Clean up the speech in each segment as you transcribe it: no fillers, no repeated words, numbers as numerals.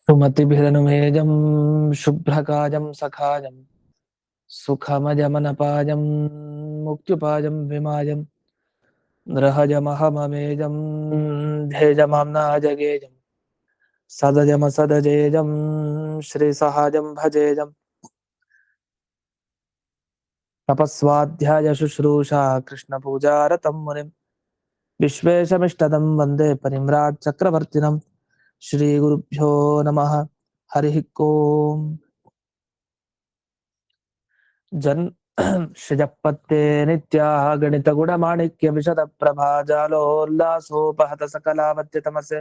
सुमतिभिरनुमेजं शुभ्रकाजं सखाजं सुखमजमनपाजं मुक्त्युपाजं विमाजं नृहजमहममेजं धेजमाम्नाजगेजं सदजमसदजेजं श्रीसहाजं भजेजं तपस्वाध्याय शुश्रूषा कृष्णपूजारतं मुनिं विश्वेशमिष्टदं वन्दे परिम्राट् चक्रवर्तिनं श्रीगुरुभ्यो नमः हरिः ओम् जन् षजपत्ते नित्याः गणितगुणमाणिक्य विशद प्रभा जालोल्लासोपहत सकलावत्यतमसे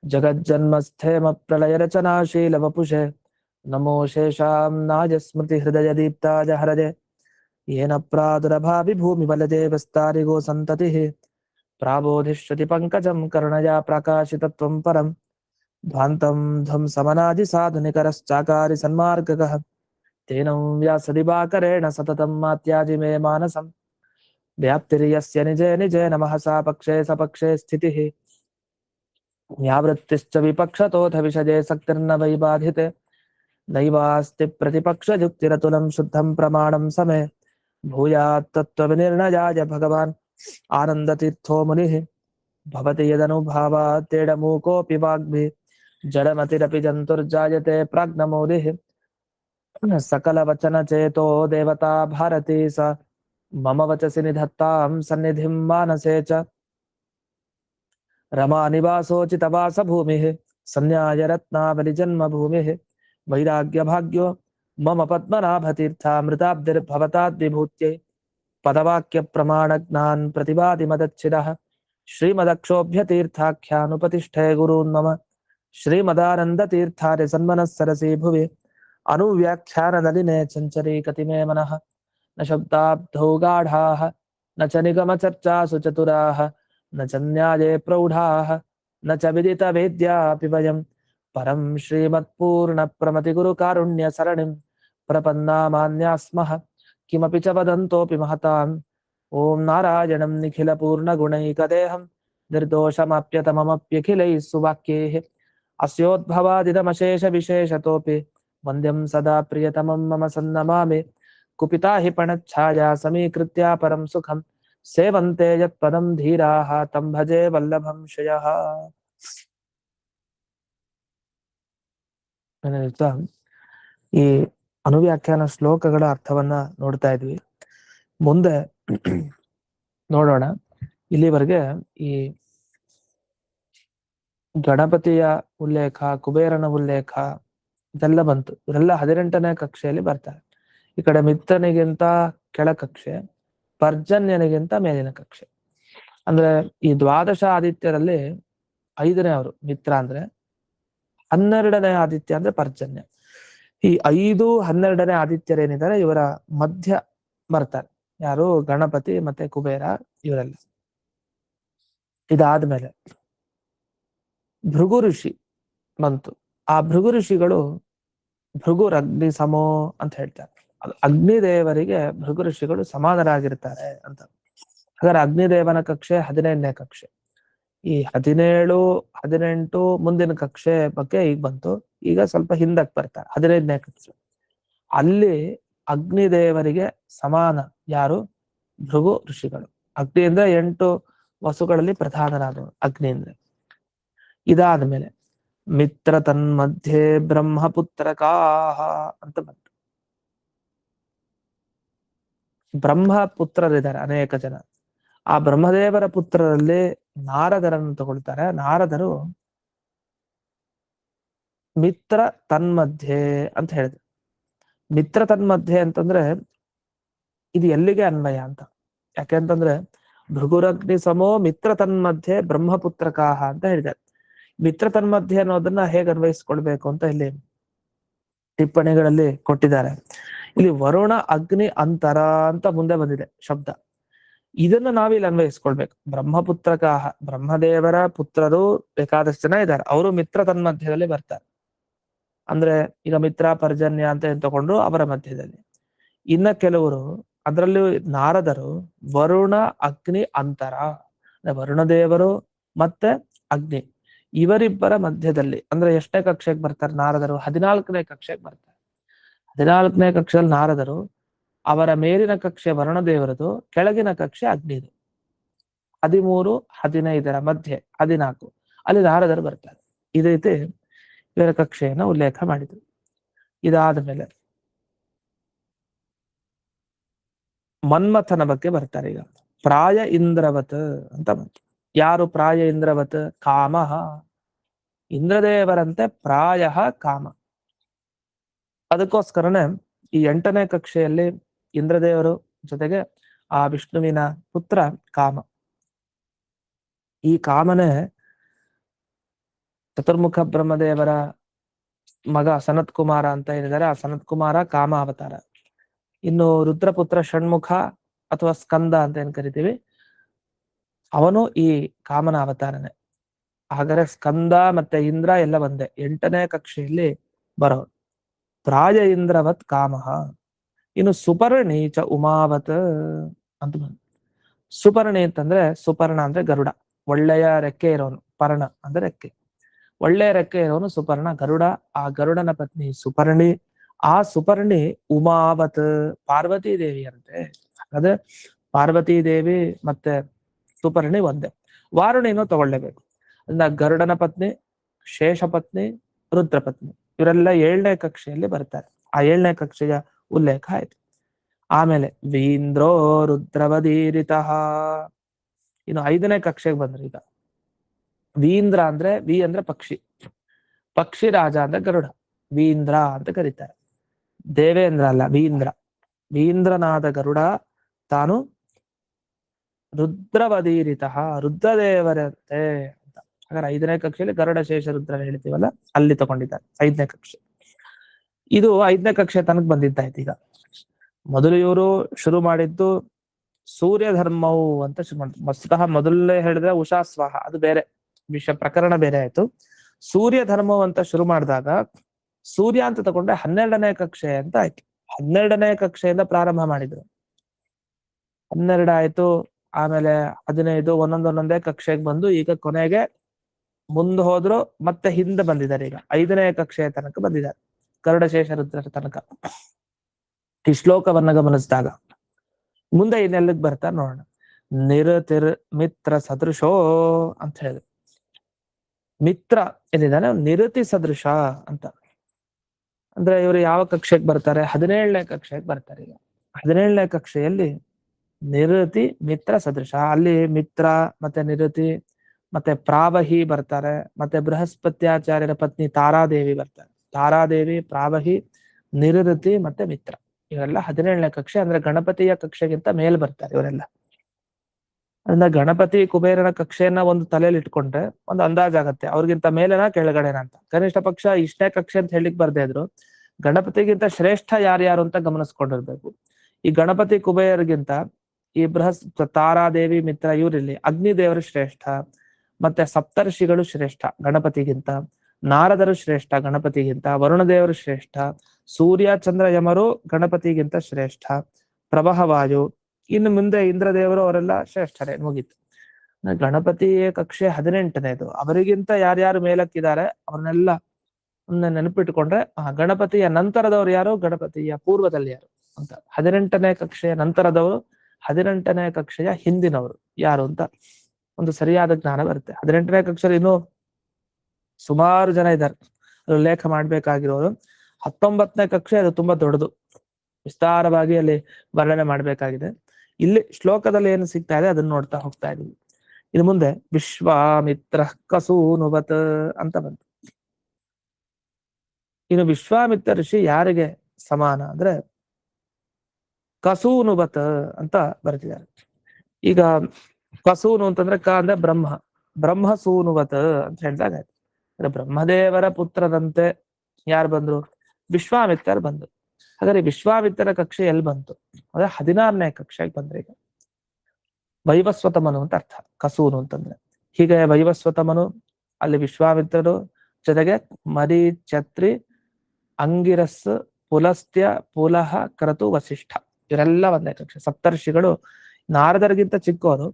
जगज्जन्मस्थेम प्रलय रचनाशील वपुषे नमो शेषां नाज स्मृति हृदय दीप्ताज हरजे येन प्रादुरभावि भूमिबलजे विस्तारिगो सन्ततिः प्राबोधिष्यति पङ्कजं करुणया प्रकाशितत्वं परं ध्वान्तं ध्वंसमनादि साधुनिकरश्चाकारि सन्मार्गकः तेन व्यासदिवाकरेण सततं मात्याजि मे मानसं व्याप्तिर्यस्य निजे निजे नमः सा पक्षे सपक्षे स्थितिः व्यावृत्तिश्च विपक्षतोऽथ विषजे सक्तिर्न वै बाधिते नैवास्ति प्रतिपक्षयुक्तिरतुलं शुद्धं प्रमाणं समे भूयात् तत्त्वविनिर्णयाय भगवान् आनन्दतीर्थो मुनिः भवति यदनुभावात् तेडमूकोऽपि वाग्भि जडमतिरपि जन्तुर्जायते प्राज्ञमौलिः सकल वचन चेतो देवता भारती सा मम वचसि निधत्तां सन्निधिं मानसे च रमा निवासोचितवास भूमिः संन्याय रत्नावली जन्म भूमिः वैराग्य भाग्यो मम पद्मनाभतीर्थामृताब्धिर्भवताद्विभूत्यै पदवाक्य प्रमाण ज्ञान प्रतिवादि मदच्छिदः श्रीमदक्षोभ्यतीर्थाख्यानुपतिष्ठे गुरून् मम श्रीमदानन्दतीर्थार्य सन्मनः सरसि भुवि अनुव्याख्याननलिने चञ्चरी कतिमे मनः न शब्दाब्धौ गाढाः न च निगमचर्चासु चतुराः न च न्याये प्रौढाः न च विदितवेद्यापि वयं परं श्रीमत्पूर्णप्रमतिगुरुकारुण्यसरणिं प्रपन्नामान्याः स्मः किमपि च वदन्तोऽपि महताम् ॐ नारायणं निखिलपूर्णगुणैकदेहं निर्दोषमाप्यतममप्यखिलैः सुवाक्यैः अस्योद्भवादिदमशेषविशेषतोऽपि वन्द्यं सदा प्रियतमं मम सन्नमामि कुपिता हि पणच्छाया समीकृत्या परं सुखं सेवन्ते यत्पदं धीराः तं भजे वल्लभं श्रियः ಈ ಅನುವ್ಯಾಖ್ಯಾನ ಶ್ಲೋಕಗಳ ಅರ್ಥವನ್ನ ನೋಡ್ತಾ ಇದ್ವಿ. ಮುಂದೆ ನೋಡೋಣ. ಇಲ್ಲಿವರೆಗೆ ಈ ಗಣಪತಿಯ ಉಲ್ಲೇಖ, ಕುಬೇರನ ಉಲ್ಲೇಖ ಇದೆಲ್ಲ ಬಂತು. ಇವರೆಲ್ಲ 18ನೇ ಕಕ್ಷೆಯಲ್ಲಿ ಬರ್ತಾರೆ. ಈ ಕಡೆ ಮಿತ್ರನಿಗಿಂತ ಕೆಳ ಕಕ್ಷೆ, ಪರ್ಜನ್ಯನಿಗಿಂತ ಮೇಲಿನ ಕಕ್ಷೆ. ಅಂದ್ರೆ ಈ ದ್ವಾದಶ ಆದಿತ್ಯರಲ್ಲಿ 5ನೇ ಅವರು ಮಿತ್ರ ಅಂದ್ರೆ, 12ನೇ ಆದಿತ್ಯ ಅಂದ್ರೆ ಪರ್ಜನ್ಯ. ಈ 5, 12ನೇ ಆದಿತ್ಯರೇನಿದ್ದಾರೆ ಇವರ ಮಧ್ಯ ಬರ್ತಾರೆ ಯಾರು? ಗಣಪತಿ ಮತ್ತೆ ಕುಬೇರ ಇವರೆಲ್ಲ. ಇದಾದ್ಮೇಲೆ ಭೃಗು ಋಷಿ ಬಂತು. ಆ ಭೃಗು ಋಷಿಗಳು ಭೃಗುರಗ್ನಿ ಸಮೋ ಅಂತ ಹೇಳ್ತಾರೆ. ಅಗ್ನಿದೇವರಿಗೆ ಭೃಗು ಋಷಿಗಳು ಸಮಾನರಾಗಿರ್ತಾರೆ ಅಂತ. ಹಾಗಾದ್ರೆ ಅಗ್ನಿದೇವನ ಕಕ್ಷೆ 15ನೇ ಕಕ್ಷೆ. ಈ 17, 18 ಮುಂದಿನ ಕಕ್ಷೆ ಬಗ್ಗೆ ಈಗ ಬಂತು. ಈಗ ಸ್ವಲ್ಪ ಹಿಂದಕ್ಕೆ ಬರ್ತಾರೆ 15ನೇ ಕಕ್ಷೆ. ಅಲ್ಲಿ ಅಗ್ನಿದೇವರಿಗೆ ಸಮಾನ ಯಾರು? ಭೃಗು ಋಷಿಗಳು. ಅಗ್ನಿ ಅಂದ್ರೆ 8 ವಸುಗಳಲ್ಲಿ ಪ್ರಧಾನರಾದವರು ಅಗ್ನಿ ಅಂದ್ರೆ. ಇದಾದ್ಮೇಲೆ ಮಿತ್ರ ತನ್ಮಧ್ಯೆ ಬ್ರಹ್ಮಪುತ್ರಕಾಹ ಅಂತ ಬಂತು. ಬ್ರಹ್ಮಪುತ್ರರಿದ್ದಾರೆ ಅನೇಕ ಜನ. ಆ ಬ್ರಹ್ಮದೇವರ ಪುತ್ರರಲ್ಲಿ ನಾರದರನ್ನು ತಗೊಳ್ತಾರೆ. ನಾರದರು ಮಿತ್ರ ತನ್ಮಧ್ಯೆ ಅಂತ ಹೇಳಿದ್ರು. ಮಿತ್ರ ತನ್ಮಧ್ಯೆ ಅಂತಂದ್ರೆ ಇದು ಎಲ್ಲಿಗೆ ಅನ್ವಯ ಅಂತ. ಯಾಕೆಂತಂದ್ರೆ ಭೃಗುರಗ್ನಿ ಸಮೋ ಮಿತ್ರ ತನ್ಮಧ್ಯೆ ಬ್ರಹ್ಮಪುತ್ರಕಾಹ ಅಂತ ಹೇಳಿದ್ದಾರೆ. ಮಿತ್ರ ತನ್ಮಧ್ಯೆ ಅನ್ನೋದನ್ನ ಹೇಗೆ ಅನ್ವಯಿಸ್ಕೊಳ್ಬೇಕು ಅಂತ ಇಲ್ಲಿ ಟಿಪ್ಪಣಿಗಳಲ್ಲಿ ಕೊಟ್ಟಿದ್ದಾರೆ. ಇಲ್ಲಿ ವರುಣ ಅಗ್ನಿ ಅಂತರ ಅಂತ ಮುಂದೆ ಬಂದಿದೆ ಶಬ್ದ. ಇದನ್ನ ನಾವಿಲ್ಲಿ ಅನ್ವಯಿಸ್ಕೊಳ್ಬೇಕು. ಬ್ರಹ್ಮಪುತ್ರಕಾಹ, ಬ್ರಹ್ಮದೇವರ ಪುತ್ರರು ಬೇಕಾದಷ್ಟು ಜನ ಇದ್ದಾರೆ, ಅವರು ಮಿತ್ರ ತನ್ಮಧ್ಯದಲ್ಲಿ ಬರ್ತಾರೆ. ಅಂದ್ರೆ ಈಗ ಮಿತ್ರ ಪರ್ಜನ್ಯ ಅಂತ ಏನ್ ತಗೊಂಡ್ರು ಅವರ ಮಧ್ಯದಲ್ಲಿ. ಇನ್ನ ಕೆಲವರು ಅದರಲ್ಲಿ ನಾರದರು ವರುಣ ಅಗ್ನಿ ಅಂತರ, ವರುಣದೇವರು ಮತ್ತೆ ಅಗ್ನಿ ಇವರಿಬ್ಬರ ಮಧ್ಯದಲ್ಲಿ ಅಂದ್ರೆ ಎಷ್ಟನೇ ಕಕ್ಷೆಗೆ ಬರ್ತಾರೆ ನಾರದರು? 14ನೇ ಕಕ್ಷೆಗೆ ಬರ್ತಾರೆ. 14ನೇ ಕಕ್ಷೆಯಲ್ಲಿ ನಾರದರು, ಅವರ ಮೇಲಿನ ಕಕ್ಷೆ ವರುಣದೇವರದು, ಕೆಳಗಿನ ಕಕ್ಷೆ ಅಗ್ನಿದು. 13, 15ರ ಮಧ್ಯೆ 14 ಅಲ್ಲಿ ನಾರದರು ಬರ್ತಾರೆ. ಈ ರೀತಿ ಇವರ ಕಕ್ಷೆಯನ್ನು ಉಲ್ಲೇಖ ಮಾಡಿದರು. ಇದಾದ ಮೇಲೆ ಮನ್ಮಥನ ಬಗ್ಗೆ ಬರ್ತಾರೆ. ಈಗ ಪ್ರಾಯ ಇಂದ್ರವತ್ ಅಂತ ಬಂತು. ಯಾರು ಪ್ರಾಯ ಇಂದ್ರವತ್? ಕಾಮಃ. ಇಂದ್ರದೇವರಂತೆ ಪ್ರಾಯ ಕಾಮ. ಅದಕ್ಕೋಸ್ಕರನೇ ಈ 8ನೇ ಕಕ್ಷೆಯಲ್ಲಿ ಇಂದ್ರದೇವರು ಜೊತೆಗೆ ಆ ವಿಷ್ಣುವಿನ ಪುತ್ರ ಕಾಮ. ಈ ಕಾಮನೇ ಚತುರ್ಮುಖ ಬ್ರಹ್ಮದೇವರ ಮಗ ಸನತ್ ಕುಮಾರ ಅಂತ ಹೇಳಿದರೆ ಆ ಸನತ್ ಕುಮಾರ ಕಾಮ ಅವತಾರ. ಇನ್ನು ರುದ್ರಪುತ್ರ ಷಣ್ಮುಖ ಅಥವಾ ಸ್ಕಂದ ಅಂತ ಏನ್ ಕರಿತೀವಿ, ಅವನು ಈ ಕಾಮನ ಅವತಾರನೇ. ಹಾಗಾದ್ರೆ ಸ್ಕಂದ ಮತ್ತೆ ಇಂದ್ರ ಎಲ್ಲ ಒಂದೇ, 8ನೇ ಕಕ್ಷೆಯಲ್ಲಿ ಬರೋರು. ಪ್ರಾಯ ಇಂದ್ರವತ್ ಕಾಮಃ. ಇನ್ನು ಸುಪರ್ಣಿ ಚ ಉಮಾವತ್ ಅಂತ ಬಂತು. ಸುಪರ್ಣಿ ಅಂತಂದ್ರೆ, ಸುಪರ್ಣ ಅಂದ್ರೆ ಗರುಡ, ಒಳ್ಳೆಯ ರೆಕ್ಕೆ ಇರೋನು. ಪರ್ಣ ಅಂದ್ರೆ ರೆಕ್ಕೆ, ಒಳ್ಳೆಯ ರೆಕ್ಕೆ ಇರೋನು ಸುಪರ್ಣ, ಗರುಡ. ಆ ಗರುಡನ ಪತ್ನಿ ಸುಪರ್ಣಿ. ಆ ಸುಪರ್ಣಿ ಉಮಾವತ್, ಪಾರ್ವತೀ ದೇವಿ ಅಂತೆ. ಹಾಗಾದ್ರೆ ಪಾರ್ವತೀ ದೇವಿ ಮತ್ತೆ ಸುಪರ್ಣಿ ಒಂದೇ. ವಾರುಣಿನೂ ತಗೊಳ್ಳೇಬೇಕು. ಅಂದ್ರೆ ಗರುಡನ ಪತ್ನಿ, ಶೇಷ ಪತ್ನಿ, ರುದ್ರ ಪತ್ನಿ ಇವರೆಲ್ಲ 7ನೇ ಕಕ್ಷೆಯಲ್ಲಿ ಬರ್ತಾರೆ. ಆ 7ನೇ ಕಕ್ಷೆಯ ಉಲ್ಲೇಖ ಆಯ್ತು. ಆಮೇಲೆ ವೀಂದ್ರೋ ರುದ್ರವದೀರಿತಃ. ಇನ್ನು 5ನೇ ಕಕ್ಷೆಗೆ ಬಂದ್ರೆ ಈಗ ವೀಂದ್ರ ಅಂದ್ರೆ, ವಿ ಅಂದ್ರೆ ಪಕ್ಷಿ, ಪಕ್ಷಿ ರಾಜ ಅಂದ್ರೆ ಗರುಡ, ವೀಂದ್ರ ಅಂತ ಕರೀತಾರೆ. ದೇವೇಂದ್ರ ಅಲ್ಲ, ವೀಂದ್ರ. ವೀಂದ್ರನಾದ ಗರುಡ ತಾನು ರುದ್ರವದೀರಿತಃ, ರುದ್ರದೇವರಂತೆ ಅಂತ. ಹಾಗಾದ್ರೆ 5ನೇ ಕಕ್ಷೆಯಲ್ಲಿ ಗರುಡ ಶೇಷ ರುದ್ರ ಹೇಳ್ತೀವಲ್ಲ, ಅಲ್ಲಿ ತಗೊಂಡಿದ್ದಾರೆ 5ನೇ ಕಕ್ಷೆ. ಇದು 5ನೇ ಕಕ್ಷೆ ತನಕ ಬಂದಿದ್ದಾಯ್ತು. ಈಗ ಮೊದಲು ಇವರು ಶುರು ಮಾಡಿದ್ದು ಸೂರ್ಯ ಧರ್ಮವು ಅಂತ ಶುರು ಮಾಡಿದ್ರು. ವಸ್ತುತಃ ಮೊದಲೇ ಹೇಳಿದ್ರೆ ಉಷಾ ಸ್ವಾಹ, ಅದು ಬೇರೆ ವಿಷಯ, ಪ್ರಕರಣ ಬೇರೆ ಆಯ್ತು. ಸೂರ್ಯ ಧರ್ಮವು ಅಂತ ಶುರು ಮಾಡಿದಾಗ ಸೂರ್ಯ ಅಂತ ತಗೊಂಡ್ರೆ 12ನೇ ಕಕ್ಷೆ ಅಂತ ಆಯ್ತು. 12ನೇ ಕಕ್ಷೆಯಿಂದ ಪ್ರಾರಂಭ ಮಾಡಿದ್ರು. 12 ಆಯ್ತು, ಆಮೇಲೆ 15, ಒಂದೊಂದೇ ಕಕ್ಷೆಗೆ ಬಂದು ಈಗ ಕೊನೆಗೆ ಮುಂದೆ ಹೋದ್ರು, ಮತ್ತೆ ಹಿಂದೆ ಬಂದಿದ್ದಾರೆ. ಈಗ 5ನೇ ಕಕ್ಷೆಯ ತನಕ ಬಂದಿದ್ದಾರೆ, ಗರುಡಶೇಷ ರುದ್ರ ತನಕ. ಈ ಶ್ಲೋಕವನ್ನ ಗಮನಿಸಿದಾಗ ಮುಂದೆ ಇನ್ನೆಲ್ಲಿಗೆ ಬರ್ತಾರೆ ನೋಡೋಣ. ನಿರತಿರ್ ಮಿತ್ರ ಸದೃಶೋ ಅಂತ ಹೇಳಿ, ಮಿತ್ರ ಏನಿದ್ದಾನೆ ನಿರತಿ ಸದೃಶ ಅಂತ. ಅಂದ್ರೆ ಇವರು ಯಾವ ಕಕ್ಷೆಗೆ ಬರ್ತಾರೆ? 17ನೇ ಕಕ್ಷೆಗೆ ಬರ್ತಾರೆ. ಈಗ 17ನೇ ಕಕ್ಷೆಯಲ್ಲಿ ನಿರತಿ ಮಿತ್ರ ಸದೃಶ, ಅಲ್ಲಿ ಮಿತ್ರ ಮತ್ತೆ ನಿರತಿ ಮತ್ತೆ ಪ್ರಾವಹಿ ಬರ್ತಾರೆ, ಮತ್ತೆ ಬೃಹಸ್ಪತ್ಯಾಚಾರ್ಯರ ಪತ್ನಿ ತಾರಾದೇವಿ ಬರ್ತಾರೆ. ತಾರಾದೇವಿ, ಪ್ರಾವಹಿ, ನಿರತಿ ಮತ್ತೆ ಮಿತ್ರ ಇವರೆಲ್ಲ 17ನೇ ಕಕ್ಷೆ. ಅಂದ್ರೆ ಗಣಪತಿಯ ಕಕ್ಷೆಗಿಂತ ಮೇಲ್ ಬರ್ತಾರೆ ಇವರೆಲ್ಲ. ಅಂದ್ರೆ ಗಣಪತಿ ಕುಬೇರನ ಕಕ್ಷೆಯನ್ನ ಒಂದು ತಲೆಯಲ್ಲಿ ಇಟ್ಕೊಂಡ್ರೆ ಒಂದು ಅಂದಾಜಾಗತ್ತೆ ಅವ್ರಿಗಿಂತ ಮೇಲೆನಾ ಕೆಳಗಡೆನ ಅಂತ. ಕನಿಷ್ಠ ಪಕ್ಷ ಇಷ್ಟೇ ಕಕ್ಷೆ ಅಂತ ಹೇಳಿಕ್ ಬರ್ದೇ ಇದ್ರು ಗಣಪತಿಗಿಂತ ಶ್ರೇಷ್ಠ ಯಾರ್ಯಾರು ಅಂತ ಗಮನಿಸ್ಕೊಂಡಿರ್ಬೇಕು. ಈ ಗಣಪತಿ ಕುಬೇರಗಿಂತ ಈ ತಾರಾದೇವಿ, ಮಿತ್ರ ಇವರಲ್ಲಿ ಅಗ್ನಿದೇವರು ಶ್ರೇಷ್ಠ, ಮತ್ತೆ ಸಪ್ತರ್ಷಿಗಳು ಶ್ರೇಷ್ಠ ಗಣಪತಿಗಿಂತ, ನಾರದರು ಶ್ರೇಷ್ಠ ಗಣಪತಿಗಿಂತ, ವರುಣದೇವರು ಶ್ರೇಷ್ಠ, ಸೂರ್ಯ ಚಂದ್ರ ಯಮರು ಗಣಪತಿಗಿಂತ ಶ್ರೇಷ್ಠ, ಪ್ರಭಹವಾಯು, ಇನ್ನು ಮುಂದೆ ಇಂದ್ರದೇವರು ಅವರೆಲ್ಲ ಶ್ರೇಷ್ಠರೇ. ಮುಗೀತು. ಗಣಪತಿ ಕಕ್ಷೆ 18ನೇದು. ಅವರಿಗಿಂತ ಯಾರ್ಯಾರು ಮೇಲಕ್ಕಿದ್ದಾರೆ ಅವ್ರನ್ನೆಲ್ಲ ನೆನಪಿಟ್ಕೊಂಡ್ರೆ ಗಣಪತಿಯ ನಂತರದವ್ರು ಯಾರು, ಗಣಪತಿಯ ಪೂರ್ವದಲ್ಲಿ ಯಾರು ಅಂತ. 18ನೇ ಕಕ್ಷೆಯ ನಂತರದವರು, 18ನೇ ಕಕ್ಷೆಯ ಹಿಂದಿನವರು ಯಾರು ಅಂತ ಒಂದು ಸರಿಯಾದ ಜ್ಞಾನ ಬರುತ್ತೆ. 18ನೇ ಕಕ್ಷೆಯಲ್ಲಿ ಇನ್ನೂ ಸುಮಾರು ಜನ ಇದ್ದಾರೆ, ಉಲ್ಲೇಖ ಮಾಡ್ಬೇಕಾಗಿರೋದು. 19ನೇ ಕಕ್ಷೆ ಅದು ತುಂಬಾ ದೊಡ್ಡದು, ವಿಸ್ತಾರವಾಗಿ ಅಲ್ಲಿ ವರ್ಣನೆ ಮಾಡ್ಬೇಕಾಗಿದೆ. ಇಲ್ಲಿ ಶ್ಲೋಕದಲ್ಲಿ ಏನು ಸಿಗ್ತಾ ಇದೆ ಅದನ್ನ ನೋಡ್ತಾ ಹೋಗ್ತಾ ಇದೀವಿ. ಇನ್ನು ಮುಂದೆ ವಿಶ್ವಾಮಿತ್ರ ಕಸೂನುವತ್ ಅಂತ ಬಂತು. ಇನ್ನು ವಿಶ್ವಾಮಿತ್ರ ಋಷಿ ಯಾರಿಗೆ ಸಮಾನ ಅಂದ್ರೆ ಕಸೂನುವತ್ ಅಂತ ಬರ್ತಿದ್ದಾರೆ. ಈಗ ಕಸೂನು ಅಂತಂದ್ರೆ ಕ ಅಂದ್ರೆ ಬ್ರಹ್ಮ, ಬ್ರಹ್ಮ ಸೂನುವತ್ ಅಂತ ಹೇಳಿದಾಗ ಆಯ್ತು. ಅಂದ್ರೆ ಬ್ರಹ್ಮದೇವರ ಪುತ್ರದಂತೆ ಯಾರು ಬಂದ್ರು? ವಿಶ್ವಾಮಿತ್ರರು ಬಂದ್ರು. ಹಾಗಾದ್ರೆ ವಿಶ್ವಾಮಿತ್ರರ ಕಕ್ಷೆ ಎಲ್ಲಿ ಬಂತು ಅಂದ್ರೆ 16ನೇ ಕಕ್ಷೆಗೆ ಬಂದ್ರೆ. ಈಗ ವೈವಸ್ವತಮನು ಅಂತ ಅರ್ಥ ಕಸೂನು ಅಂತಂದ್ರೆ. ಹೀಗೆ ವೈವಸ್ವತಮನು, ಅಲ್ಲಿ ವಿಶ್ವಾಮಿತ್ರರು, ಜೊತೆಗೆ ಮರಿ, ಛತ್ರಿ, ಅಂಗಿರಸ್, ಪುಲಸ್ತ್ಯ, ಪುಲಹ, ಕ್ರತು, ವಸಿಷ್ಠ ಇವರೆಲ್ಲ ಒಂದೇ ಕಕ್ಷೆ. ಸಪ್ತರ್ಷಿಗಳು ನಾರದರಿಗಿಂತ ಚಿಕ್ಕವರು,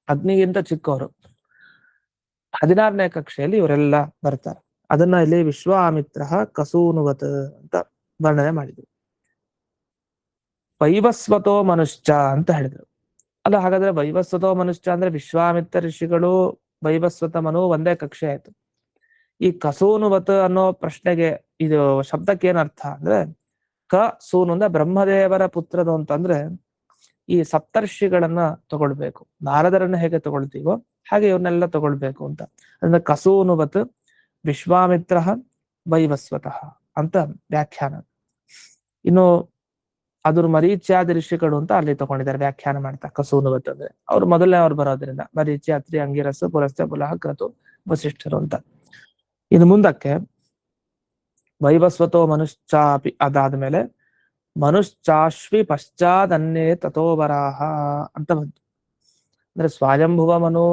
ಅಗ್ನಿಗಿಂತ ಚಿಕ್ಕವರು. 16ನೇ ಕಕ್ಷೆಯಲ್ಲಿ ಇವರೆಲ್ಲ ಬರ್ತಾರೆ. ಅದನ್ನ ಇಲ್ಲಿ ವಿಶ್ವಾಮಿತ್ರ ಕಸೂನುವತ್ ಅಂತ ವರ್ಣನೆ ಮಾಡಿದ್ರು. ವೈವಸ್ವತೋ ಮನುಷ್ಯ ಅಂತ ಹೇಳಿದ್ರು. ಅಲ್ಲ, ಹಾಗಾದ್ರೆ ವೈವಸ್ವತೋ ಮನುಷ್ಯ ಅಂದ್ರೆ ವಿಶ್ವಾಮಿತ್ರ ಋಷಿಗಳು ವೈವಸ್ವತ ಮನು ಒಂದೇ ಕಕ್ಷೆ ಆಯ್ತು. ಈ ಕಸೂನುವತ್ ಅನ್ನೋ ಪ್ರಶ್ನೆಗೆ ಇದು ಶಬ್ದಕ್ಕೆ ಏನರ್ಥ ಅಂದ್ರೆ, ಕ ಸೂನು ಅಂದ್ರೆ ಬ್ರಹ್ಮದೇವರ ಪುತ್ರದು ಅಂತಂದ್ರೆ ಈ ಸಪ್ತರ್ಷಿಗಳನ್ನ ತಗೊಳ್ಬೇಕು. ನಾರದರನ್ನ ಹೇಗೆ ತಗೊಳ್ತೀವೋ ಹಾಗೆ ಇವ್ರನ್ನೆಲ್ಲ ತಗೊಳ್ಬೇಕು ಅಂತ. ಅಂದ್ರೆ ಕಸೂನುವತ್ ವಿಶ್ವಾಮಿತ್ರ ವೈವಸ್ವತಃ ಅಂತ ವ್ಯಾಖ್ಯಾನ. ಇನ್ನು ಅದ್ರ ಮರೀಚ್ಯಾದಿ ಋಷಿಗಳು ಅಂತ ಅಲ್ಲಿ ತಗೊಂಡಿದ್ದಾರೆ ವ್ಯಾಖ್ಯಾನ ಮಾಡ್ತಾ. ಕಸೂನುವತ್ ಅಂದ್ರೆ ಅವ್ರು ಮೊದಲನೇ ಅವ್ರು ಬರೋದ್ರಿಂದ ಮರೀಚ್ಯ, ಅತ್ರಿ, ಅಂಗಿರಸ್, ಪುಲಸ್ತ್ಯ, ಪುಲಹ, ಕ್ರತು, ವಸಿಷ್ಠರು ಅಂತ. ಇನ್ನು ಮುಂದಕ್ಕೆ ವೈವಸ್ವತೋ ಮನುಷ್ಚಾಪಿ ಅದಾದ್ಮೇಲೆ ಮನುಶ್ಚಾಶ್ವಿ ಪಶ್ಚಾದನ್ನೇ ತಥೋವರಾಹ ಅಂತ ಬಂತು. ಅಂದ್ರೆ ಸ್ವಯಂಭುವ ಮನು,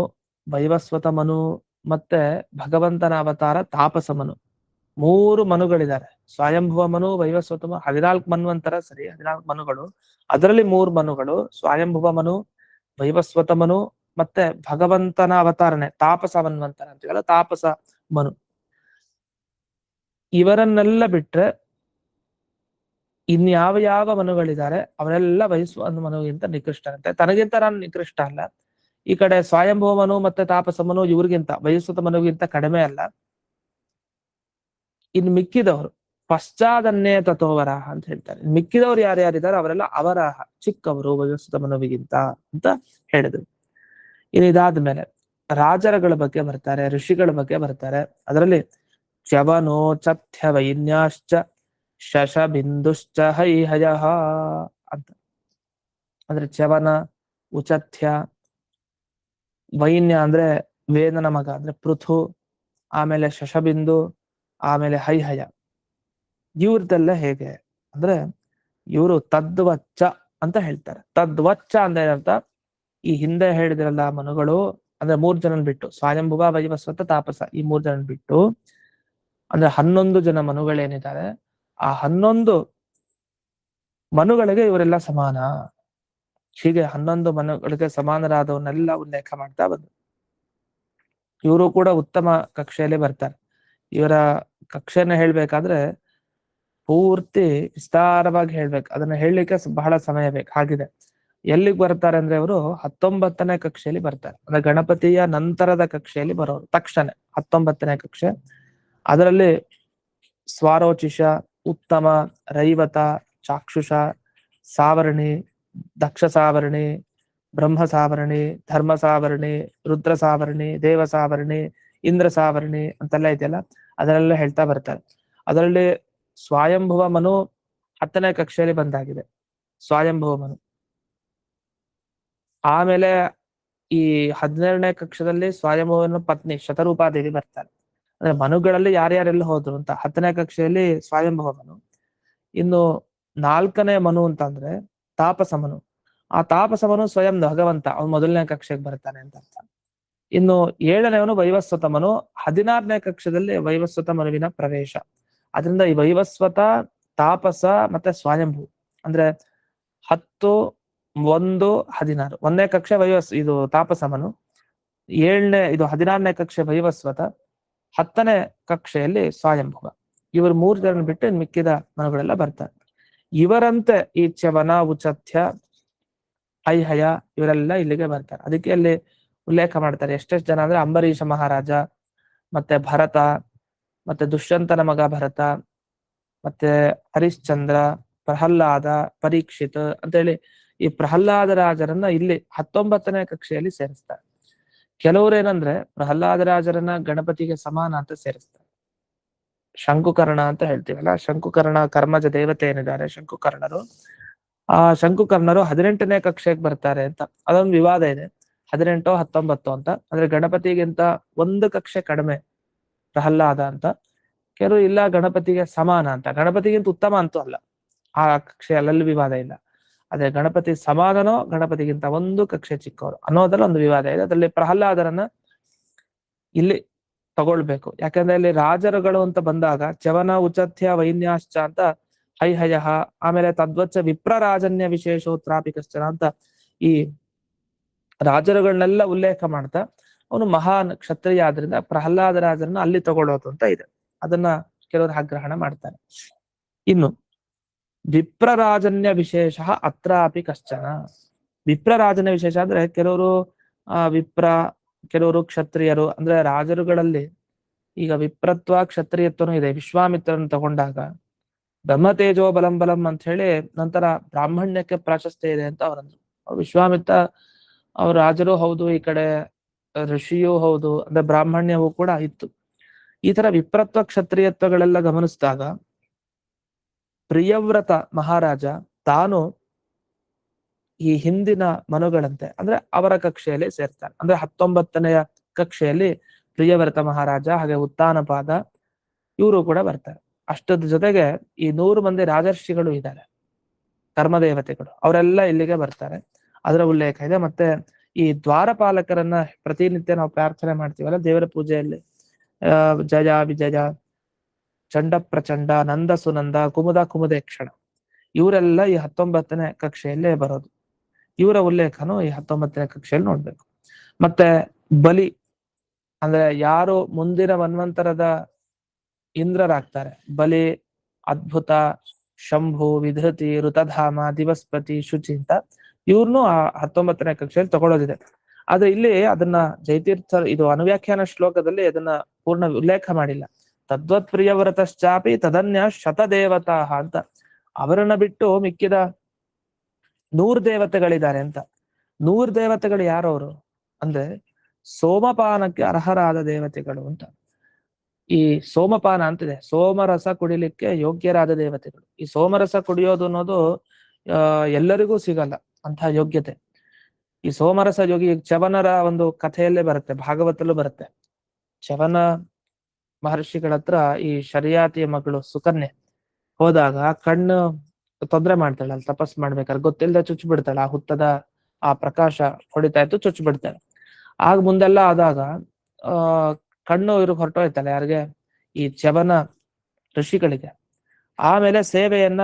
ವೈವಸ್ವತ ಮನು ಮತ್ತೆ ಭಗವಂತನ ಅವತಾರ ತಾಪಸ ಮನು, 3 ಮನುಗಳಿದ್ದಾರೆ. ಸ್ವಯಂಭುವ ಮನು, ವೈವಸ್ವತ ಮನು, 14 ಮನ್ವಂತರ, ಸರಿ, 14 ಮನುಗಳು. ಅದರಲ್ಲಿ 3 ಮನುಗಳು ಸ್ವಯಂಭುವ ಮನು, ವೈವಸ್ವತ ಮನು ಮತ್ತೆ ಭಗವಂತನ ಅವತಾರನೆ ತಾಪಸ ಮನ್ವಂತರ ಅಂತೀವಲ್ಲ, ತಾಪಸ ಮನು. ಇವರನ್ನೆಲ್ಲ ಬಿಟ್ರೆ ಇನ್ಯಾವ ಯಾವ ಮನುಗಳಿದ್ದಾರೆ ಅವರೆಲ್ಲ ವಹಿಸುವ ಮನುಗಿಂತ ನಿಕೃಷ್ಟರಂತೆ. ತನಗಿಂತ ನಾನು ನಿಕೃಷ್ಟ ಅಲ್ಲ. ಈ ಕಡೆ ಸ್ವಯಂಭವ ಮನು ಮತ್ತೆ ತಾಪಸ ಮನು ಇವ್ರಿಗಿಂತ ವಹಿಸುತ್ತ ಮನುಗಿಂತ ಕಡಿಮೆ ಅಲ್ಲ. ಇನ್ನು ಮಿಕ್ಕಿದವರು ಪಶ್ಚಾದನ್ನೇ ತಥೋವರಾಹ ಅಂತ ಹೇಳ್ತಾರೆ. ಮಿಕ್ಕಿದವರು ಯಾರ್ಯಾರಿದ್ದಾರೆ ಅವರೆಲ್ಲ ಅವರಾಹ, ಚಿಕ್ಕವರು ವಹಿಸುತ್ತ ಮನುವಿಗಿಂತ ಅಂತ ಹೇಳಿದ್ರು. ಇದಾದ್ಮೇಲೆ ರಾಜರಗಳ ಬಗ್ಗೆ ಬರ್ತಾರೆ, ಋಷಿಗಳ ಬಗ್ಗೆ ಬರ್ತಾರೆ. ಅದರಲ್ಲಿ ಚ್ಯವನೋ ಚಥ್ಯ ವೈನ್ಯಾಶ್ಚ ಶಶಬಿಂದುಶ್ಚ ಹೈಹಯ ಅಂತ. ಅಂದ್ರೆ ಚ್ಯವನ, ಉಚಥ್ಯ, ವೈನ್ಯ ಅಂದ್ರೆ ವೇದನ ಮಗ ಅಂದ್ರೆ ಪೃಥು, ಆಮೇಲೆ ಶಶಬಿಂದು, ಆಮೇಲೆ ಹೈಹಯ. ಇವ್ರದೆಲ್ಲ ಹೇಗೆ ಅಂದ್ರೆ ಇವರು ತದ್ವಚ್ಚ ಅಂತ ಹೇಳ್ತಾರೆ. ತದ್ವಚ್ಚ ಅಂದ್ರೆ ಏನರ್ಥ, ಈ ಹಿಂದೆ ಹೇಳಿದ್ರಲ್ಲ ಮನುಗಳು, ಅಂದ್ರೆ 3 ಜನ ಬಿಟ್ಟು ಸ್ವಯಂಭುವ, ವೈವಸ್ವತ, ತಾಪಸ, ಈ 3 ಜನ ಬಿಟ್ಟು ಅಂದ್ರೆ 11 ಜನ ಮನುಗಳೇನಿದ್ದಾರೆ, ಆ 11 ಮನುಗಳಿಗೆ ಇವರೆಲ್ಲ ಸಮಾನ. ಹೀಗೆ 11 ಮನುಗಳಿಗೆ ಸಮಾನರಾದವನ್ನೆಲ್ಲ ಉಲ್ಲೇಖ ಮಾಡ್ತಾ ಬಂದ್ರು. ಇವರು ಕೂಡ ಉತ್ತಮ ಕಕ್ಷೆಯಲ್ಲಿ ಬರ್ತಾರೆ. ಇವರ ಕಕ್ಷೆಯನ್ನ ಹೇಳ್ಬೇಕಾದ್ರೆ ಪೂರ್ತಿ ವಿಸ್ತಾರವಾಗಿ ಹೇಳ್ಬೇಕು. ಅದನ್ನ ಹೇಳಲಿಕ್ಕೆ ಬಹಳ ಸಮಯ ಬೇಕು, ಹಾಗಿದೆ. ಎಲ್ಲಿಗೆ ಬರ್ತಾರೆ ಅಂದ್ರೆ ಅವರು 19ನೇ ಕಕ್ಷೆಯಲ್ಲಿ ಬರ್ತಾರೆ. ಅಂದ್ರೆ ಗಣಪತಿಯ ನಂತರದ ಕಕ್ಷೆಯಲ್ಲಿ ಬರೋರು ತಕ್ಷಣ 19ನೇ ಕಕ್ಷೆ. ಅದರಲ್ಲಿ ಸ್ವಾರೋಚಿಷ, ಉತ್ತಮ, ರೈವತ, ಚಾಕ್ಷುಷ, ಸಾವರ್ಣಿ, ದಕ್ಷ ಸಾವರ್ಣಿ, ಬ್ರಹ್ಮ ಸಾವರ್ಣಿ, ಧರ್ಮ ಸಾವರ್ಣಿ, ರುದ್ರ ಸಾವರ್ಣಿ, ದೇವ ಸಾವರ್ಣಿ, ಇಂದ್ರ ಸಾವರ್ಣಿ ಅಂತೆಲ್ಲ ಇದೆಯಲ್ಲ, ಅದನ್ನೆಲ್ಲ ಹೇಳ್ತಾ ಬರ್ತಾರೆ. ಅದರಲ್ಲಿ ಸ್ವಯಂಭುವ ಮನು 10ನೇ ಕಕ್ಷೆಯಲ್ಲಿ ಬಂದಾಗಿದೆ, ಸ್ವಯಂಭುವ ಮನು. ಆಮೇಲೆ ಈ 12ನೇ ಕಕ್ಷದಲ್ಲಿ ಸ್ವಯಂಭುವನ ಪತ್ನಿ ಶತರೂಪಾದೇವಿ ಬರ್ತಾರೆ. ಅಂದ್ರೆ ಮನುಗಳಲ್ಲಿ ಯಾರ್ಯಾರೆಲ್ಲ ಹೋದ್ರು ಅಂತ 10ನೇ ಕಕ್ಷೆಯಲ್ಲಿ ಸ್ವಯಂಭುವ ಮನು. ಇನ್ನು 4ನೇ ಮನು ಅಂತಂದ್ರೆ ತಾಪಸ ಮನು. ಆ ತಾಪಸ ಮನು ಸ್ವಯಂ ಭಗವಂತ, ಅವನು ಮೊದಲನೇ ಕಕ್ಷೆಗೆ ಬರ್ತಾನೆ ಅಂತ ಅರ್ಥ. ಇನ್ನು 7ನೇವನು ವೈವಸ್ವತ ಮನು. 16ನೇ ಕಕ್ಷದಲ್ಲಿ ವೈವಸ್ವತ ಮನುವಿನ ಪ್ರವೇಶ. ಅದರಿಂದ ಈ ವೈವಸ್ವತ, ತಾಪಸ ಮತ್ತೆ ಸ್ವಯಂಭು ಅಂದ್ರೆ 10, 1, 16. 1ನೇ ಕಕ್ಷೆ ಇದು ತಾಪಸ ಮನು, 16ನೇ ಕಕ್ಷೆ ವೈವಸ್ವತ, 10ನೇ ಕಕ್ಷೆಯಲ್ಲಿ ಸ್ವಯಂಭುವ. ಇವರು 3 ಜನ ಬಿಟ್ಟು ಮಿಕ್ಕಿದ ಮನುಗಳೆಲ್ಲ ಬರ್ತಾರೆ. ಇವರಂತೆ ಈ ಚ್ಯವನ, ಉಚಥ್ಯ, ಹೈಹಯ ಇವರೆಲ್ಲ ಇಲ್ಲಿಗೆ ಬರ್ತಾರೆ. ಅದಕ್ಕೆ ಅಲ್ಲಿ ಉಲ್ಲೇಖ ಮಾಡ್ತಾರೆ ಎಷ್ಟೆಷ್ಟು ಜನ ಅಂದ್ರೆ ಅಂಬರೀಷ ಮಹಾರಾಜ, ಮತ್ತೆ ಭರತ, ಮತ್ತೆ ದುಷ್ಯಂತನ ಮಗ ಭರತ, ಮತ್ತೆ ಹರಿಶ್ಚಂದ್ರ, ಪ್ರಹ್ಲಾದ, ಪರೀಕ್ಷಿತ್ ಅಂತೇಳಿ ಈ ಪ್ರಹ್ಲಾದ ರಾಜರನ್ನ ಇಲ್ಲಿ 19ನೇ ಕಕ್ಷೆಯಲ್ಲಿ ಸೇರಿಸ್ತಾರೆ. ಕೆಲವ್ರೇನಂದ್ರೆ ಪ್ರಹ್ಲಾದ ರಾಜರನ್ನ ಗಣಪತಿಗೆ ಸಮಾನ ಅಂತ ಸೇರಿಸ್ತಾರೆ. ಶಂಕುಕರ್ಣ ಅಂತ ಹೇಳ್ತೀವಲ್ಲ, ಶಂಕುಕರ್ಣ ಕರ್ಮಜ ದೇವತೆ ಏನಿದ್ದಾರೆ ಶಂಕುಕರ್ಣರು, ಆ ಶಂಕುಕರ್ಣರು 18ನೇ ಕಕ್ಷೆಗೆ ಬರ್ತಾರೆ ಅಂತ ಅದೊಂದು ವಿವಾದ ಇದೆ. 18 19 ಅಂತ. ಅಂದ್ರೆ ಗಣಪತಿಗಿಂತ 1 ಕಕ್ಷೆ ಕಡಿಮೆ ಪ್ರಹ್ಲಾದ ಅಂತ. ಕೆಲವು ಇಲ್ಲ ಗಣಪತಿಗೆ ಸಮಾನ ಅಂತ. ಗಣಪತಿಗಿಂತ ಉತ್ತಮ ಅಂತೂ ಅಲ್ಲ, ಆ ಕಕ್ಷೆ ಅಲ್ಲಲ್ಲಿ ವಿವಾದ ಇಲ್ಲ. ಅದೇ ಗಣಪತಿ ಸಮಾನನೋ ಗಣಪತಿಗಿಂತ 1 ಕಕ್ಷೆ ಚಿಕ್ಕವರು ಅನ್ನೋದ್ರಲ್ಲಿ ಒಂದು ವಿವಾದ ಇದೆ. ಅದರಲ್ಲಿ ಪ್ರಹ್ಲಾದರನ್ನ ಇಲ್ಲಿ ತಗೊಳ್ಬೇಕು. ಯಾಕಂದ್ರೆ ಇಲ್ಲಿ ರಾಜರುಗಳು ಅಂತ ಬಂದಾಗ ಚವನ, ಉಚಥ್ಯ, ವೈನ್ಯಾಶ್ಚ ಅಂತ ಹೈಹಯ, ಆಮೇಲೆ ತದ್ವಚ್ಚ ವಿಪ್ರರಾಜನ್ಯ ವಿಶೇಷೋತ್ರಾಪಿ ಕಶ್ಚನ ಅಂತ ಈ ರಾಜರುಗಳನ್ನೆಲ್ಲ ಉಲ್ಲೇಖ ಮಾಡ್ತಾ ಅವನು ಮಹಾನ್ ಕ್ಷತ್ರಿಯ ಆದ್ರಿಂದ ಪ್ರಹ್ಲಾದ ರಾಜರನ್ನ ಅಲ್ಲಿ ತಗೊಳ್ಳೋದು ಅಂತ ಇದೆ. ಅದನ್ನ ಕೆಲವರು ಆಗ್ರಹಣ ಮಾಡ್ತಾರೆ. ಇನ್ನು ವಿಪ್ರರಾಜನ್ಯ ವಿಶೇಷ ಅತ್ರಾಪಿ ಕಶ್ಚನ. ವಿಪ್ರರಾಜನ್ಯ ವಿಶೇಷ ಅಂದ್ರೆ ಕೆಲವರು ಕೆಲವರು ಕ್ಷತ್ರಿಯರು ಅಂದ್ರೆ ರಾಜರುಗಳಲ್ಲಿ ಈಗ ವಿಪ್ರತ್ವ ಕ್ಷತ್ರಿಯತ್ವನೂ ಇದೆ. ವಿಶ್ವಾಮಿತ್ರನ ತಗೊಂಡಾಗ ಬ್ರಹ್ಮತೇಜೋ ಬಲಂ ಬಲಂ ಅಂತ ಹೇಳಿ ನಂತರ ಬ್ರಾಹ್ಮಣ್ಯಕ್ಕೆ ಪ್ರಾಶಸ್ತ್ಯ ಇದೆ ಅಂತ ಅವರಂದ್ರು. ವಿಶ್ವಾಮಿತ್ರ ಅವ್ರ ರಾಜರು ಹೌದು, ಈ ಕಡೆ ಋಷಿಯೂ ಹೌದು, ಅಂದ್ರೆ ಬ್ರಾಹ್ಮಣ್ಯವೂ ಕೂಡ ಇತ್ತು. ಈ ತರ ವಿಪ್ರತ್ವ ಕ್ಷತ್ರಿಯತ್ವಗಳೆಲ್ಲ ಗಮನಿಸಿದಾಗ ಪ್ರಿಯವ್ರತ ಮಹಾರಾಜ ತಾನು ಈ ಹಿಂದಿನ ಮನುಗಳಂತೆ ಅಂದ್ರೆ ಅವರ ಕಕ್ಷೆಯಲ್ಲಿ ಸೇರ್ತಾನೆ. ಅಂದ್ರೆ 19ನೆಯ ಕಕ್ಷೆಯಲ್ಲಿ ಪ್ರಿಯವ್ರತ ಮಹಾರಾಜ ಹಾಗೆ ಉತ್ತಾನಪಾದ ಇವರು ಕೂಡ ಬರ್ತಾರೆ. ಅಷ್ಟದ ಜೊತೆಗೆ ಈ 100 ಮಂದಿ ರಾಜರ್ಷಿಗಳು ಇದ್ದಾರೆ, ಕರ್ಮದೇವತೆಗಳು, ಅವರೆಲ್ಲ ಇಲ್ಲಿಗೆ ಬರ್ತಾರೆ. ಅದರ ಉಲ್ಲೇಖ ಇದೆ. ಮತ್ತೆ ಈ ದ್ವಾರಪಾಲಕರನ್ನ ಪ್ರತಿನಿತ್ಯ ನಾವು ಪ್ರಾರ್ಥನೆ ಮಾಡ್ತೀವಲ್ಲ ದೇವರ ಪೂಜೆಯಲ್ಲಿ, ಜಯ ವಿಜಯ, ಚಂಡ ಪ್ರಚಂಡ, ನಂದ ಸುನಂದ, ಕುಮುದ ಕುಮುದೇಕ್ಷಣ, ಇವರೆಲ್ಲ ಈ 19ನೇ ಕಕ್ಷೆಯಲ್ಲೇ ಬರೋದು. ಇವರ ಉಲ್ಲೇಖನು ಈ 19ನೇ ಕಕ್ಷೆಯಲ್ಲಿ ನೋಡ್ಬೇಕು. ಮತ್ತೆ ಬಲಿ ಅಂದ್ರೆ ಯಾರು ಮುಂದಿನ ಮನ್ವಂತರದ ಇಂದ್ರರಾಗ್ತಾರೆ, ಬಲಿ, ಅದ್ಭುತ, ಶಂಭು, ವಿಧೃತಿ, ಋತಧಾಮ, ದಿವಸ್ಪತಿ, ಶುಚಿ ಅಂತ ಇವ್ರನ್ನು ಆ 19ನೇ ಕಕ್ಷೆಯಲ್ಲಿ ತಗೊಳ್ಳೋದಿದೆ. ಆದ್ರೆ ಇಲ್ಲಿ ಅದನ್ನ ಜಯತೀರ್ಥ ಇದು ಅನುವ್ಯಾಖ್ಯಾನ ಶ್ಲೋಕದಲ್ಲಿ ಅದನ್ನ ಪೂರ್ಣ ಉಲ್ಲೇಖ ಮಾಡಿಲ್ಲ. ತದ್ವತ್ ಪ್ರಿಯವ್ರತಶ್ಚಾಪಿ ತದನ್ಯ ಶತದೇವತಾ ಅಂತ, ಅವರನ್ನ ಬಿಟ್ಟು ಮಿಕ್ಕಿದ 100 ದೇವತೆಗಳಿದ್ದಾರೆ ಅಂತ. 100 ದೇವತೆಗಳು ಯಾರವರು ಅಂದ್ರೆ ಸೋಮಪಾನಕ್ಕೆ ಅರ್ಹರಾದ ದೇವತೆಗಳು ಅಂತ. ಈ ಸೋಮಪಾನ ಅಂತಿದೆ, ಸೋಮರಸ ಕುಡಿಲಿಕ್ಕೆ ಯೋಗ್ಯರಾದ ದೇವತೆಗಳು. ಈ ಸೋಮರಸ ಕುಡಿಯೋದು ಅನ್ನೋದು ಎಲ್ಲರಿಗೂ ಸಿಗಲ್ಲ ಅಂತಹ ಯೋಗ್ಯತೆ. ಈ ಸೋಮರಸ ಯೋಗಿ ಚವನರ ಒಂದು ಕಥೆಯಲ್ಲೇ ಬರುತ್ತೆ, ಭಾಗವತಲ್ಲೂ ಬರುತ್ತೆ. ಚವನ ಮಹರ್ಷಿಗಳ ಹತ್ರ ಈ ಶರಿಯಾತಿಯ ಮಗಳು ಸುಕನ್ಯೆ ಹೋದಾಗ ಕಣ್ಣು ತೊಂದರೆ ಮಾಡ್ತಾಳೆ, ಅಲ್ಲಿ ತಪಸ್ ಮಾಡ್ಬೇಕಾದ್ರೆ ಗೊತ್ತಿಲ್ಲದೆ ಚುಚ್ಚು ಬಿಡ್ತಾಳೆ. ಆ ಹುತ್ತದ ಆ ಪ್ರಕಾಶ ಹೊಡಿತಾ ಇತ್ತು, ಚುಚ್ಚು ಬಿಡ್ತಾಳೆ. ಆಗ ಮುಂದೆಲ್ಲ ಆದಾಗ ಕಣ್ಣು ಇವ್ರು ಹೊರಟೋಯ್ತಾಳೆ ಯಾರಿಗೆ, ಈ ಚವನ ಋಷಿಗಳಿಗೆ. ಆಮೇಲೆ ಸೇವೆಯನ್ನ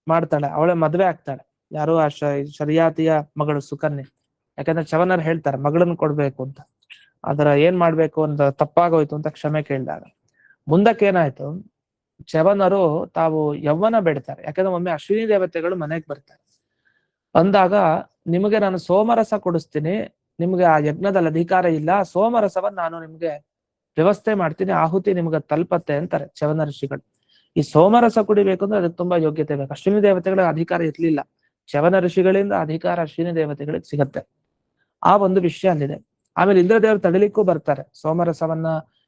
ಮಾಡ್ತಾಳೆ, ಅವಳೆ ಮದ್ವೆ ಆಗ್ತಾಳೆ. ಯಾರು ಆ ಶರಿಯಾತಿಯ ಮಗಳು ಸುಕನ್ಯೆ. ಯಾಕಂದ್ರೆ ಚವನರು ಹೇಳ್ತಾರೆ ಮಗಳನ್ನ ಕೊಡ್ಬೇಕು ಅಂತ. ಅದರ ಏನ್ ಮಾಡ್ಬೇಕು ಅಂತ ತಪ್ಪಾಗೋಯ್ತು ಅಂತ ಕ್ಷಮೆ ಕೇಳಿದಾಗ ಮುಂದಕ್ಕೆ ಏನಾಯ್ತು, ಚವನರು ತಾವು ಯೌವನ ಬೇಡ್ತಾರೆ. ಯಾಕಂದ್ರೆ ಒಮ್ಮೆ ಅಶ್ವಿನಿ ದೇವತೆಗಳು ಮನೆಗೆ ಬರ್ತಾರೆ. ಅಂದಾಗ ನಿಮಗೆ ನಾನು ಸೋಮರಸ ಕೊಡಿಸ್ತೀನಿ, ನಿಮ್ಗೆ ಆ ಯಜ್ಞದಲ್ಲಿ ಅಧಿಕಾರ ಇಲ್ಲ, ಸೋಮರಸವನ್ನ ನಾನು ನಿಮ್ಗೆ ವ್ಯವಸ್ಥೆ ಮಾಡ್ತೀನಿ, ಆಹುತಿ ನಿಮ್ಗೆ ತಲುಪತ್ತೆ ಅಂತಾರೆ ಚವನ ಋಷಿಗಳು. ಈ ಸೋಮರಸ ಕುಡಿಬೇಕು ಅಂದ್ರೆ ಅದಕ್ಕೆ ತುಂಬಾ ಯೋಗ್ಯತೆ ಬೇಕು. ಅಶ್ವಿನಿ ದೇವತೆಗಳ ಅಧಿಕಾರ ಇರ್ಲಿಲ್ಲ, ಚವನ ಋಷಿಗಳಿಂದ ಅಧಿಕಾರ ಅಶ್ವಿನಿ ದೇವತೆಗಳಿಗೆ ಸಿಗತ್ತೆ. ಆ ಒಂದು ವಿಷಯ ಅಲ್ಲಿದೆ. ಆಮೇಲೆ ಇಂದ್ರದೇವರು ತಡಿಲಿಕ್ಕೂ ಬರ್ತಾರೆ. ಸೋಮರಸವನ್ನ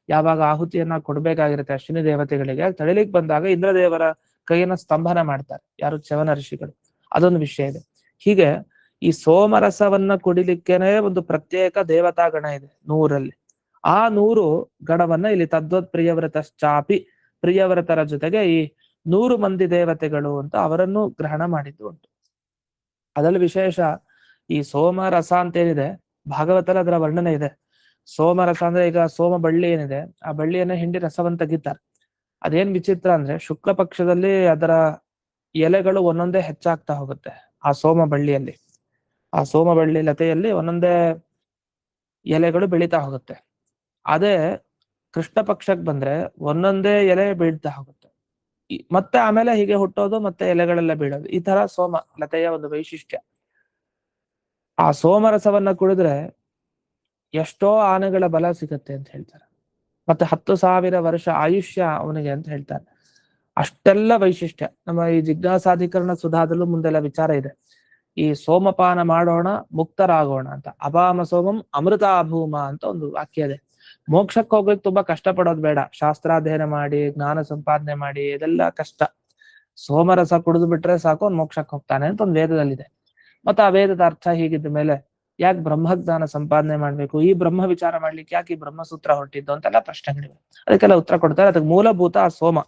ಯಾವಾಗ ಆಹುತಿಯನ್ನ ಕೊಡ್ಬೇಕಾಗಿರುತ್ತೆ ಅಶ್ವಿನಿ ದೇವತೆಗಳಿಗೆ, ತಡಿಲಿಕ್ಕೆ ಬಂದಾಗ ಇಂದ್ರದೇವರ ಕೈಯನ್ನ ಸ್ತಂಭನ ಮಾಡ್ತಾರೆ ಯಾರು, ಚವನ ಋಷಿಗಳು. ಅದೊಂದು ವಿಷಯ ಇದೆ. ಹೀಗೆ ಈ ಸೋಮರಸವನ್ನ ಕುಡಿಲಿಕ್ಕೇನೆ ಒಂದು ಪ್ರತ್ಯೇಕ ದೇವತಾ ಗಣ ಇದೆ 100ರಲ್ಲಿ. ಆ 100 ಗಣವನ್ನ ಇಲ್ಲಿ ತದ್ವತ್ ಪ್ರಿಯವ್ರತಶ್ಚಾಪಿ, ಪ್ರಿಯವ್ರತರ ಜೊತೆಗೆ ಈ 100 ಮಂದಿ ದೇವತೆಗಳು ಅಂತ ಅವರನ್ನು ಗ್ರಹಣ ಮಾಡಿದ್ದು ಉಂಟು. ಅದರಲ್ಲಿ ವಿಶೇಷ ಈ ಸೋಮರಸ ಅಂತೇನಿದೆ ಭಾಗವತದಲ್ಲಿ ಅದರ ವರ್ಣನೆ ಇದೆ. ಸೋಮರಸ ಅಂದ್ರೆ ಈಗ ಸೋಮ ಬಳ್ಳಿ ಏನಿದೆ, ಆ ಬಳ್ಳಿಯನ್ನ ಹಿಂಡಿ ರಸವಂತ ತೆಗಿತಾರೆ. ಅದೇನ್ ವಿಚಿತ್ರ ಅಂದ್ರೆ ಶುಕ್ಲ ಪಕ್ಷದಲ್ಲಿ ಅದರ ಎಲೆಗಳು ಒಂದೊಂದೇ ಹೆಚ್ಚಾಗ್ತಾ ಹೋಗುತ್ತೆ. ಆ ಸೋಮ ಬಳ್ಳಿಯಲ್ಲಿ, ಆ ಸೋಮ ಬಳ್ಳಿ ಲತೆಯಲ್ಲಿ ಒಂದೊಂದೇ ಎಲೆಗಳು ಬೆಳೀತಾ ಹೋಗುತ್ತೆ. ಅದೇ ಕೃಷ್ಣ ಪಕ್ಷಕ್ಕೆ ಬಂದ್ರೆ ಒಂದೊಂದೇ ಎಲೆ ಬೀಳ್ತಾ ಹೋಗುತ್ತೆ. ಮತ್ತೆ ಆಮೇಲೆ ಹೀಗೆ ಹುಟ್ಟೋದು, ಮತ್ತೆ ಎಲೆಗಳೆಲ್ಲ ಬೀಳೋದು. ಈ ತರ ಸೋಮ ಲತೆಯ ಒಂದು ವೈಶಿಷ್ಟ್ಯ. ಆ ಸೋಮರಸವನ್ನ ಕುಡಿದ್ರೆ ಎಷ್ಟೋ ಆನೆಗಳ ಬಲ ಸಿಗತ್ತೆ ಅಂತ ಹೇಳ್ತಾರೆ. ಮತ್ತೆ 10,000 ವರ್ಷ ಆಯುಷ್ಯ ಅವನಿಗೆ ಅಂತ ಹೇಳ್ತಾರೆ. ಅಷ್ಟೆಲ್ಲ ವೈಶಿಷ್ಟ್ಯ. ನಮ್ಮ ಈ ಜಿಜ್ಞಾಸಾಧಿಕರಣ ಸುಧಾದಲ್ಲೂ ಮುಂದೆಲ್ಲ ವಿಚಾರ ಇದೆ. ಈ ಸೋಮಪಾನ ಮಾಡೋಣ ಮುಕ್ತರಾಗೋಣ ಅಂತ. ಅಪಾಮ ಸೋಮಂ ಅಮೃತಾಭೂಮ ಅಂತ ಒಂದು ವಾಕ್ಯ ಇದೆ. ಮೋಕ್ಷಕ್ಕೆ ಹೋಗ್ಲಿಕ್ಕೆ ತುಂಬಾ ಕಷ್ಟ ಪಡೋದು ಬೇಡ, ಶಾಸ್ತ್ರಾಧ್ಯಯನ ಮಾಡಿ ಜ್ಞಾನ ಸಂಪಾದನೆ ಮಾಡಿ ಇದೆಲ್ಲ ಕಷ್ಟ. ಸೋಮರಸ ಕುಡಿದು ಬಿಟ್ರೆ ಸಾಕು ಅವ್ನು ಮೋಕ್ಷಕ್ಕೆ ಹೋಗ್ತಾನೆ ಅಂತ ಒಂದು ವೇದದಲ್ಲಿದೆ. ಮತ್ತೆ ಆ ವೇದದ ಅರ್ಥ ಹೀಗಿದ್ದ ಮೇಲೆ ಯಾಕೆ ಬ್ರಹ್ಮಜ್ಞಾನ ಸಂಪಾದನೆ ಮಾಡ್ಬೇಕು, ಈ ಬ್ರಹ್ಮ ವಿಚಾರ ಮಾಡ್ಲಿಕ್ಕೆ ಯಾಕೆ ಈ ಬ್ರಹ್ಮಸೂತ್ರ ಹೊರಟಿದ್ದು ಅಂತೆಲ್ಲ ಪ್ರಶ್ನೆಗಳಿವೆ. ಅದಕ್ಕೆಲ್ಲ ಉತ್ತರ ಕೊಡ್ತಾರೆ. ಅದಕ್ಕೆ ಮೂಲಭೂತ ಆ ಸೋಮ.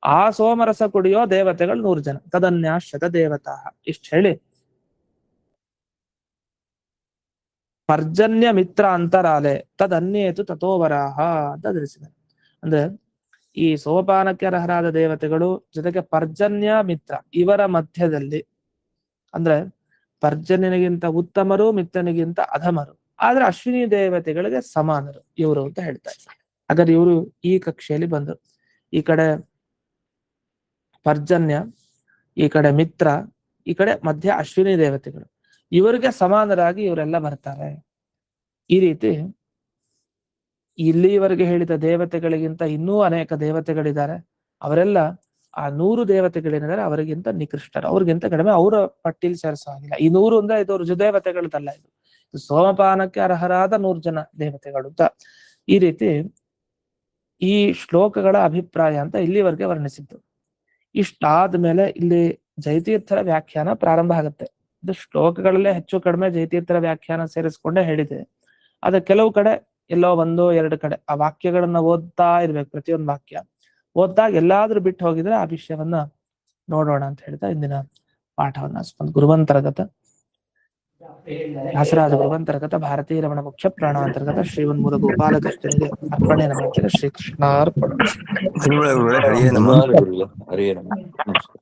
ಆ ಸೋಮರಸ ಕುಡಿಯೋ ದೇವತೆಗಳು 100 ಜನ. ತದನ್ಯ ಶತದೇವತಾ ಇಷ್ಟ ಹೇಳಿ ಪರ್ಜನ್ಯ ಮಿತ್ರ ಅಂತರಾಲೆ ತದನ್ಯೇತು ತಥೋವರಾಹ ಅಂತ ತಿಳಿಸಿದ್ದಾರೆ. ಅಂದ್ರೆ ಈ ಸೋಪಾನಕ್ಕೆ ಅರ್ಹರಾದ ದೇವತೆಗಳು ಜೊತೆಗೆ ಪರ್ಜನ್ಯ ಮಿತ್ರ ಇವರ ಮಧ್ಯದಲ್ಲಿ, ಅಂದ್ರೆ ಪರ್ಜನ್ಯನಿಗಿಂತ ಉತ್ತಮರು ಮಿತ್ರನಿಗಿಂತ ಅಧಮರು, ಆದ್ರೆ ಅಶ್ವಿನಿ ದೇವತೆಗಳಿಗೆ ಸಮಾನರು ಇವರು ಅಂತ ಹೇಳ್ತಾ ಇದ್ದಾರೆ. ಹಾಗಾದ್ರೆ ಇವರು ಈ ಕಕ್ಷೆಯಲ್ಲಿ ಬಂದರು. ಈ ಕಡೆ ಪರ್ಜನ್ಯ, ಈ ಕಡೆ ಮಿತ್ರ, ಈ ಕಡೆ ಮಧ್ಯ ಅಶ್ವಿನಿ ದೇವತೆಗಳು, ಇವರಿಗೆ ಸಮಾನರಾಗಿ ಇವರೆಲ್ಲ ಬರ್ತಾರೆ. ಈ ರೀತಿ ಇಲ್ಲಿಯವರೆಗೆ ಹೇಳಿದ ದೇವತೆಗಳಿಗಿಂತ ಇನ್ನೂ ಅನೇಕ ದೇವತೆಗಳಿದ್ದಾರೆ. ಅವರೆಲ್ಲ ಆ 100 ದೇವತೆಗಳೇನಿದ್ದಾರೆ ಅವರಿಗಿಂತ ನಿಕೃಷ್ಟರು, ಅವ್ರಿಗಿಂತ ಕಡಿಮೆ, ಅವರ ಪಟ್ಟಿಲಿ ಸೇರಿಸೋ ಹಾಗಿಲ್ಲ. ಈ 100 ಅಂದ್ರೆ ಇದು ರುಜುದೇವತೆಗಳದಲ್ಲ, ಇದು ಸೋಮಪಾನಕ್ಕೆ ಅರ್ಹರಾದ 100 ಜನ ದೇವತೆಗಳು ಅಂತ. ಈ ರೀತಿ ಈ ಶ್ಲೋಕಗಳ ಅಭಿಪ್ರಾಯ ಅಂತ ಇಲ್ಲಿವರೆಗೆ ವರ್ಣಿಸಿದ್ದು. ಇಷ್ಟಾದ್ಮೇಲೆ ಇಲ್ಲಿ ಜಯತೀರ್ಥರ ವ್ಯಾಖ್ಯಾನ ಪ್ರಾರಂಭ ಆಗುತ್ತೆ. ಇದು ಶ್ಲೋಕಗಳಲ್ಲೇ ಹೆಚ್ಚು ಕಡಿಮೆ ಜಯತೀರ್ಥರ ವ್ಯಾಖ್ಯಾನ ಸೇರಿಸ್ಕೊಂಡೇ ಹೇಳಿದೆ. ಅದ ಕೆಲವು ಕಡೆ ಎಲ್ಲೋ 1-2 ಕಡೆ ಆ ವಾಕ್ಯಗಳನ್ನ ಓದ್ತಾ ಇರ್ಬೇಕು. ಪ್ರತಿಯೊಂದು ವಾಕ್ಯ ಓದ್ದಾಗ ಎಲ್ಲಾದ್ರೂ ಬಿಟ್ಟು ಹೋಗಿದ್ರೆ ಆ ವಿಷಯವನ್ನ ನೋಡೋಣ ಅಂತ ಹೇಳ್ತಾ ಇಂದಿನ ಪಾಠವನ್ನ ಗುರುವಂತರ್ಗತ ವ್ಯಾಸರಾಜ ಗುರುವಂತರ್ಗತ ಭಾರತೀಯ ರಮಣ ಮುಖ್ಯ ಪ್ರಾಣಾಂತರ್ಗತ ಶ್ರೀವನ್ಮೂಲ ಗೋಪಾಲಕೃಷ್ಣನಿಗೆ ಅರ್ಪಣೆ ನಮಃ. ಶ್ರೀಕೃಷ್ಣಾರ್ಪಣ. ಹರಿಯೇ ನಮಃ. ಹರಿಯೇ ನಮಃ. ನಮಸ್ಕಾರ.